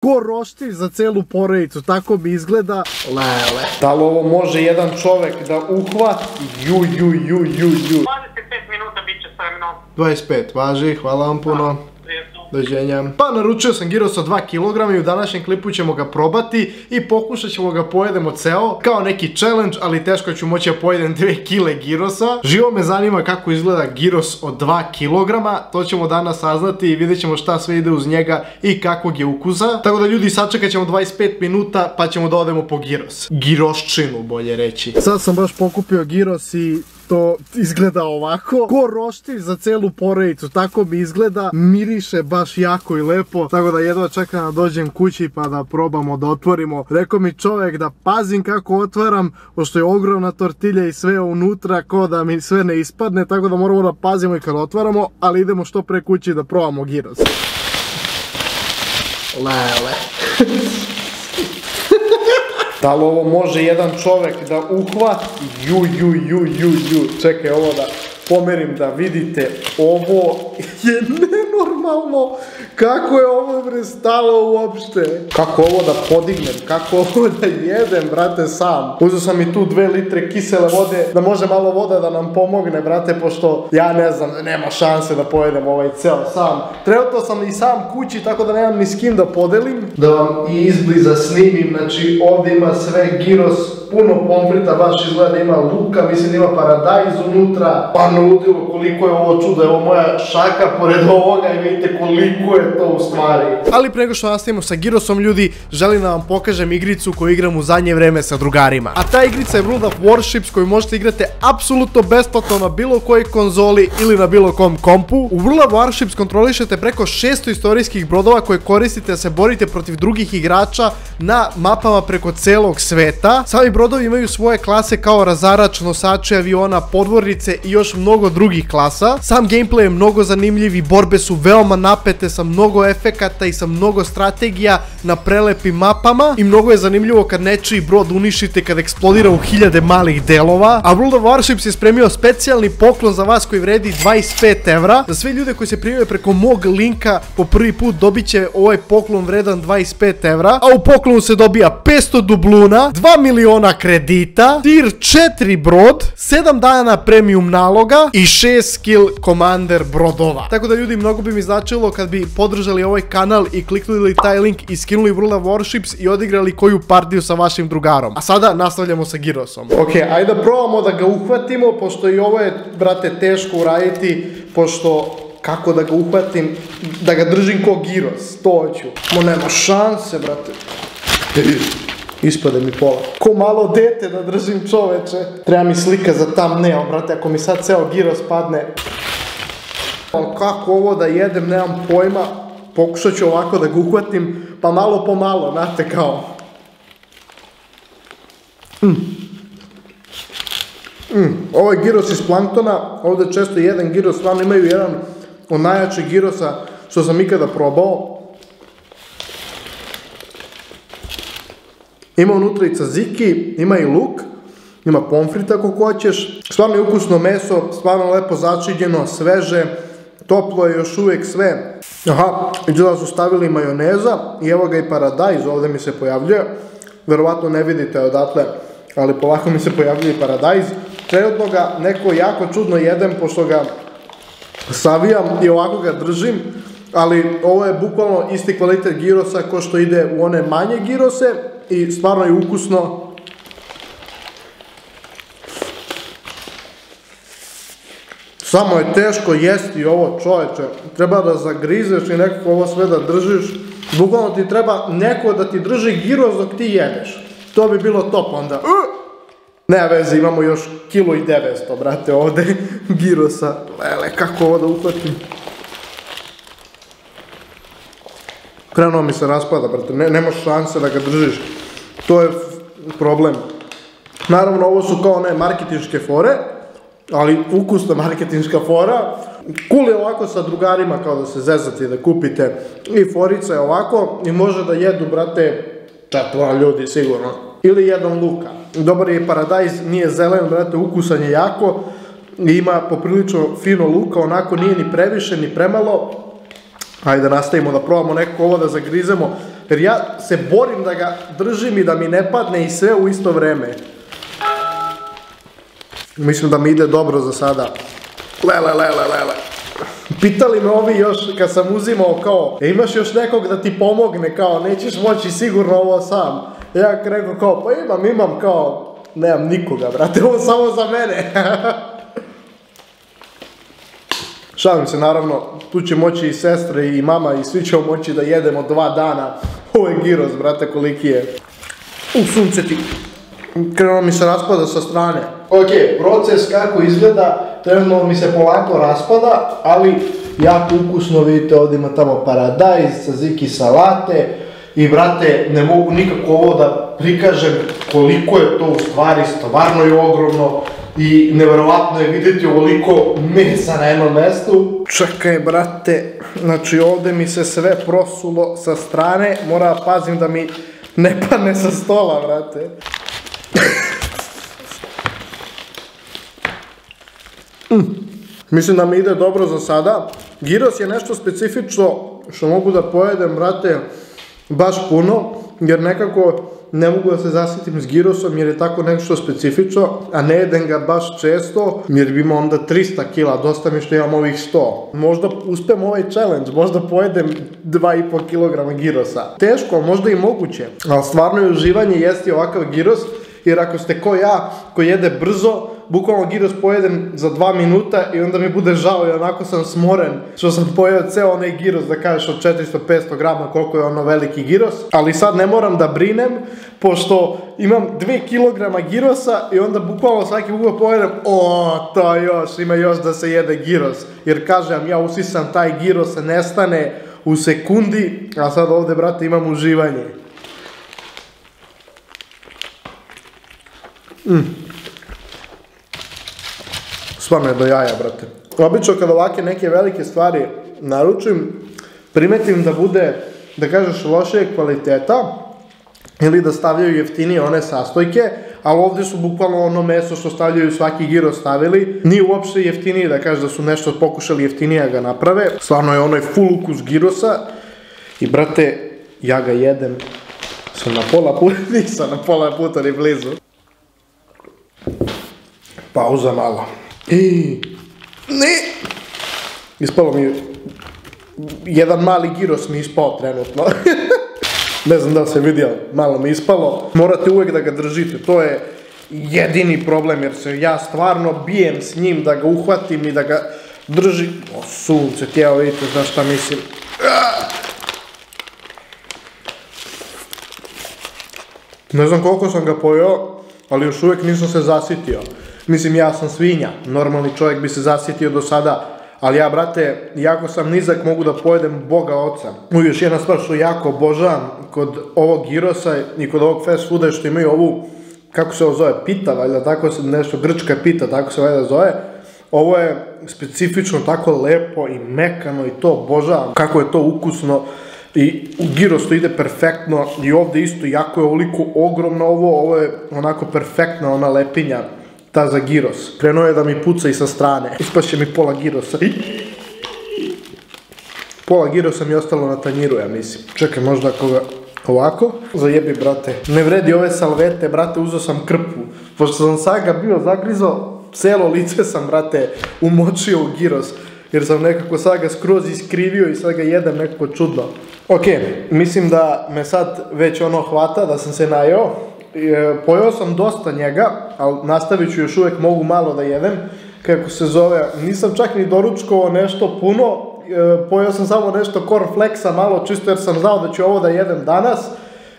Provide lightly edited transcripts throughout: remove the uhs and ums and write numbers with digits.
Ko roštilj za celu porodicu, tako mi izgleda. Lele. Da li ovo može jedan čovek da uhvati? 25 minuta bit će spremno. 25, važi, hvala vam puno. Doviđenja. Pa naručio sam gyros od 2 kg i u današnjem klipu ćemo ga probati i pokušat ćemo ga pojedemo ceo kao neki challenge, ali teško ću moći da pojedem 2 kg gyrosa. Živo me zanima kako izgleda gyros od 2 kg, to ćemo danas saznati i vidjet ćemo šta sve ide uz njega i kakvog je ukusa. Tako da ljudi, sačekat ćemo 25 minuta pa ćemo da odemo po gyros. Gyroščinu, bolje reći. Sad sam baš pokupio gyros i to izgleda ovako. Ko roštilj za celu porodicu, tako mi izgleda. Miriše baš jako i lepo, tako da jedva čekam da dođem kući pa da probamo da otvorimo. Rekao mi čovjek da pazim kako otvaram, pošto je ogromna tortilja i sve unutra, ko da mi sve ne ispadne, tako da moramo da pazimo i kad otvaramo, ali idemo što pre kući da probamo gyros. Lele. Da li ovo može jedan čovek da uhvati? Čekaj ovo da pomerim da vidite. Ovo je nenormalno. Kako je ovo bre stalo uopšte? Kako ovo da podignem? Kako ovo da jedem, brate, sam? Uzeo sam i tu 2 litre kisele vode, da može malo voda da nam pomogne, brate, pošto ja ne znam, nema šanse da pojedem ovaj ceo sam. Trenutno sam i sam kući, tako da nemam ni s kim da podelim. Da vam i izbliza snimim, znači ovdje ima sve gyros, puno pomfrita, baš izgleda ima luka, mislim ima paradajz unutra. Pa nudilo koliko je ovo čudo, evo moja šaka pored ovoga i vidite koliko je to u stvari. Ali pre nego što nastavimo sa gyrosom, ljudi, želim da vam pokažem igricu koju igram u zadnje vreme sa drugarima. A ta igrica je World of Warships koju možete igrati apsolutno besplatno na bilo kojoj konzoli ili na bilo kom kompu. U World of Warships kontrolišete preko 600 istorijskih brodova koje koristite da se borite protiv drugih igrača na mapama preko celog sveta. Sami brodovi imaju svoje klase kao razarač, nosači aviona, podvornice i još mnogo drugih klasa. Sam gameplay je mnogo zanimljiv i borbe su veoma napete sa mnogo efekata i sa mnogo strategija na prelepim mapama i mnogo je zanimljivo kad nečiji brod uništite kad eksplodira u 1000 malih delova. A World of Warships je spremio specijalni poklon za vas koji vredi 25 evra. Za sve ljude koji se prijavljaju preko mog linka po prvi put dobit će ovaj poklon vredan 25 evra, a u poklonu se dobija 500 dubluna, 2 miliona kredita, tier 4 brod, 7 dana premium naloga i 6 skill commander brodova. Tako da ljudi, mnogo bi mi značilo kad bi podržali ovaj kanal i kliknuli taj link i skinuli World of Warships i odigrali koju partiju sa vašim drugarom. A sada nastavljamo sa gyrosom. Ok, ajde da probamo da ga uhvatimo, pošto i ovo je, brate, teško uraditi, pošto kako da ga uhvatim, da ga držim ko gyros, to hoću. Mo nema šanse, brate. Ispade mi pola. Ko malo dete da držim, čoveče. Treba mi slika za thumbnail, brate, ako mi sad ceo gyros padne. Kako ovo da jedem, nemam pojma. Pokušat ću ovako da ga uhvatim, pa malo po malo, znate kao. Ovo je gyros iz planktona, ovdje često jedan gyros, stvarno imaju jedan od najjačih gyrosa što sam ikada probao. Ima unutra i tzatziki, ima i luk, ima pomfrit ako hoćeš. Stvarno je ukusno meso, stvarno lepo začinjeno, sveže, toplo je još uvijek sve. Aha, i da su stavili majoneza i evo ga i paradajz, ovdje mi se pojavljuje. Verovatno ne vidite odatle, ali polako mi se pojavljuje i paradajz. Trenutno ga neko jako čudno jedem, pošto ga savijam i ovako ga držim. Ali ovo je bukvalno isti kvalitet gyrosa ko što ide u one manje gyrose i stvarno je ukusno. Samo je teško jesti ovo, čoveče. Treba da zagrizeš i nekako ovo sve da držiš. Bukvalno ti treba neko da ti drži gyros dok ti jedeš. To bi bilo top onda. Ne veze, imamo još 1,9 kg, brate, ovde gyrosa. Lele, kako ovo da uhvatim? Krenuo mi se raspada, brate, nemaš šanse da ga držiš. To je problem. Naravno, ovo su kao one marketinške fore, ali ukusna marketinška fora. Cool je ovako sa drugarima, kao da se zezate, da kupite i forica je ovako i može da jedu, brate, 4 ljudi sigurno. Ili jedan luka. Dobar je i paradajz, nije zelen, brate, ukusan je jako. Ima poprilično fino luka, onako nije ni previše, ni premalo. Ajde, nastavimo da probamo neko ovo da zagrizemo, jer ja se borim da ga držim i da mi ne padne i sve u isto vreme. Mislim da mi ide dobro za sada. Lele. Pitali me ovi još kad sam uzimao kao, imaš još nekog da ti pomogne, kao nećeš moći sigurno ovo sam. Ja rekao kao, pa imam kao, nemam nikoga, brate, ovo samo za mene. Šalim se, naravno, tu će moći i sestre i mama i svi ćemo moći da jedemo 2 dana. Ovo je gyros, brate, koliki je. U sunce ti. Krenuo mi se raspada sa strane. Ok, proces kako izgleda, trenutno mi se polako raspada, ali jako ukusno, vidite ovdje ima tamo paradajz, tzatziki salate i brate, ne mogu nikako ovo da prikažem koliko je to u stvari, stvarno je ogromno i nevjerovatno je vidjeti ovoliko mesa na jednom mjestu. Čekaj brate, znači ovdje mi se sve prosulo sa strane, moram pazim da mi ne padne sa stola, brate. Mislim da mi ide dobro za sada. Gyros je nešto specifično što mogu da pojedem, brate, baš puno, jer nekako ne mogu da se zasitim s gyrosom jer je tako nešto specifično, a ne jedem ga baš često jer bi imao onda 300 kila, dosta mi što imam ovih 100. Možda uspem ovaj challenge, možda pojedem 2,5 kg gyrosa. Teško, možda i moguće, ali stvarno je uživanje jesti ovakav gyros, jer ako ste ko ja, ko jede brzo, bukvalno gyros pojedem za 2 minuta i onda mi bude žao i onako sam smoren što sam pojeo ceo onaj gyros, da kažeš od 400-500 grama koliko je ono veliki gyros. Ali sad ne moram da brinem, pošto imam 2 kg gyrosa i onda bukvalno svaki put pojedem, to još, ima još da se jede gyros. Jer kažem, ja usisam taj gyros, nestane u sekundi, a sad ovdje, brate, imam uživanje. Stvarno je do jaja, brate. Obično kad ovake neke velike stvari naručim, primetim da bude, da kažeš, lošijeg kvaliteta ili da stavljaju jeftinije one sastojke, ali ovdje su bukvalno ono meso što stavljaju svaki gyros stavili. Nije uopšte jeftinije, da kažeš da su nešto pokušali jeftinije ga naprave. Stvarno je onaj full ukus gyrosa i brate, ja ga jedem. Sam na pola puta, nisam na pola puta ni blizu. Pauza malo. Ne! Ispalo mi, jedan mali gyros mi ispao trenutno. Ne znam da li se vidio, malo mi ispalo. Morate uvijek da ga držite, to je jedini problem jer se ja stvarno bijem s njim da ga uhvatim i da ga držim. O sunce, tijelo, vidite, znaš šta mislim. Ne znam koliko sam ga pojeo, ali još uvijek nisam se zasitio. Mislim, ja sam svinja, normalni čovjek bi se zasjetio do sada, ali ja, brate, jako sam nizak, mogu da pojedem Boga oca. Još jedna stvar što jako obožavam kod ovog gyrosa i kod ovog fast fooda je što imaju ovu, kako se ovo zove, pita, valjda, tako se nešto, grčka pita, tako se valjda zove. Ovo je specifično tako lepo i mekano i to obožavam, kako je to ukusno. I u gyros to ide perfektno i ovdje isto, jako je ovoliko ogromno ovo je onako perfektna ona lepinja. Ta za gyros. Krenuo je da mi puca i sa strane. Ispašće mi pola gyrosa. Pola gyrosa mi je ostalo na tanjiru, ja mislim. Čekaj, možda ako ga ovako. Zajebi, brate. Ne vredi ove salvete, brate, uzeo sam krpu. Pošto sam saga bio zagrizao, celo lice sam, brate, umočio u gyros. Jer sam nekako saga skroz iskrivio i sad ga jedem nekako čudno. Ok, mislim da me sad već ono hvata, da sam se najeo. Pojeo sam dosta njega, ali nastavit ću, još uvijek mogu malo da jedem. Kako se zove, nisam čak ni doručkovao nešto puno, pojeo sam samo nešto cornflakesa malo, čisto jer sam znao da ću ovo da jedem danas.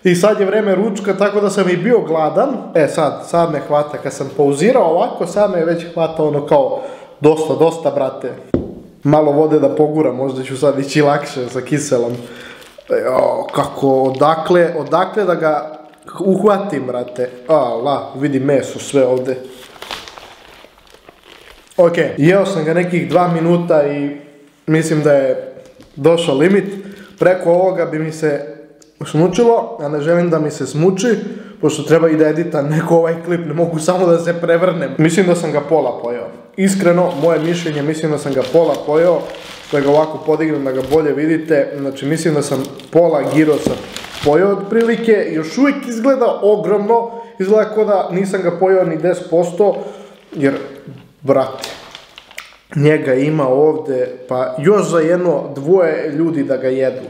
I sad je vreme ručka, tako da sam i bio gladan. Sad me hvata, kad sam pauzirao ovako, sad me već hvata ono kao dosta, brate. Malo vode da poguram, možda ću sad ići lakše sa kiselom. Kako, odakle da ga uhvatim, brate. Vidi meso sve ovdje. Ok, jeo sam ga nekih 2 minuta i mislim da je došao limit. Preko ovoga bi mi se smučilo, a ne želim da mi se smuči, pošto treba i da editam neko ovaj klip, ne mogu samo da se prevrnem. Mislim da sam ga pola pojeo. Iskreno, moje mišljenje, mislim da sam ga pola pojeo. da ga ovako podignem, da ga bolje vidite. Znači mislim da sam pola girosa pojeo otprilike, još uvijek izgleda ogromno, izgleda kao da nisam ga pojeo ni 10%, jer, brate, njega ima ovdje, pa još za jedno dvoje ljudi da ga jedu.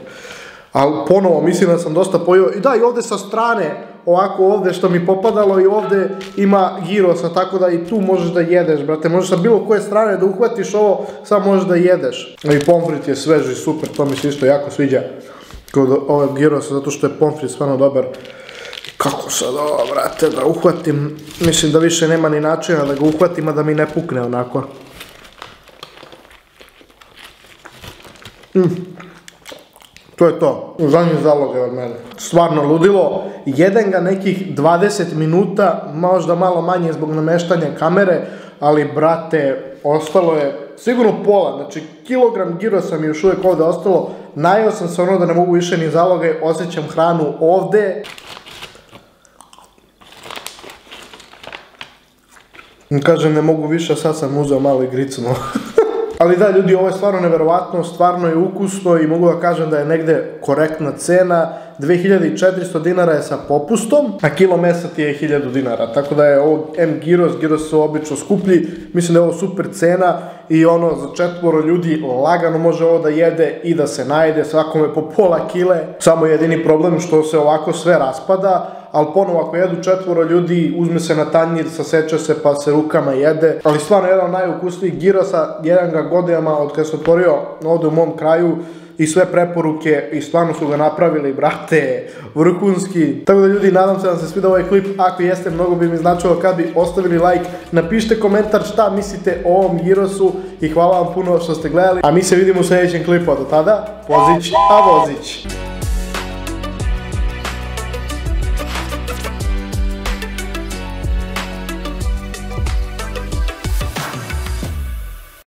Ali ponovo mislim da sam dosta pojeo, i da, i ovdje sa strane, ovako ovdje što mi popadalo, i ovdje ima girosa, tako da i tu možeš da jedeš, brate, možeš sa bilo koje strane da uhvatiš ovo, sad možeš da jedeš. I pomfrit je svež i super, to mi se isto jako sviđa kod ovog girosa, zato što je pomfrit stvarno dobar. Kako sad ovo, brate, da uhvatim, mislim da više nema ni načina da ga uhvatim, a da mi ne pukne onako. To je to, zadnji zalog je od mene. Stvarno ludilo, jedem ga nekih 20 minuta, možda malo manje zbog nameštanja kamere, ali brate, ostalo je sigurno pola, znači kilogram girosa mi još uvijek ovdje ostalo, najeo sam se ono da ne mogu više ni zaloge, osjećam hranu ovdje. Kažem ne mogu više, sad sam uzeo malo i gricnuo. Ali da ljudi, ovo je stvarno nevjerovatno, stvarno je ukusno i mogu da kažem da je negde korektna cena. 2400 dinara je sa popustom, a kilo mesa ti je 1000 dinara. Tako da je ovo gyros su obično skuplji, mislim da je ovo super cena i ono za 4 ljudi lagano može ovo da jede i da se najede, svakome po pola kile. Samo jedini problem što se ovako sve raspada, ali ponovo ako jedu 4 ljudi, uzme se na tanjir, saseče se pa se rukama jede. Ali stvarno jedan od najukusnijih gyrosa, jedan ga godinama od kada se otvorio ovdje u mom kraju i sve preporuke i stvarno su ga napravili, brate, vrhunski. Tako da ljudi, nadam se da vam se svidio ovaj klip, ako jeste, mnogo bi mi značilo kad bi ostavili like, napišite komentar šta mislite o ovom gyrosu i hvala vam puno što ste gledali, a mi se vidimo u sljedećem klipu, a do tada, vozić, a vozić.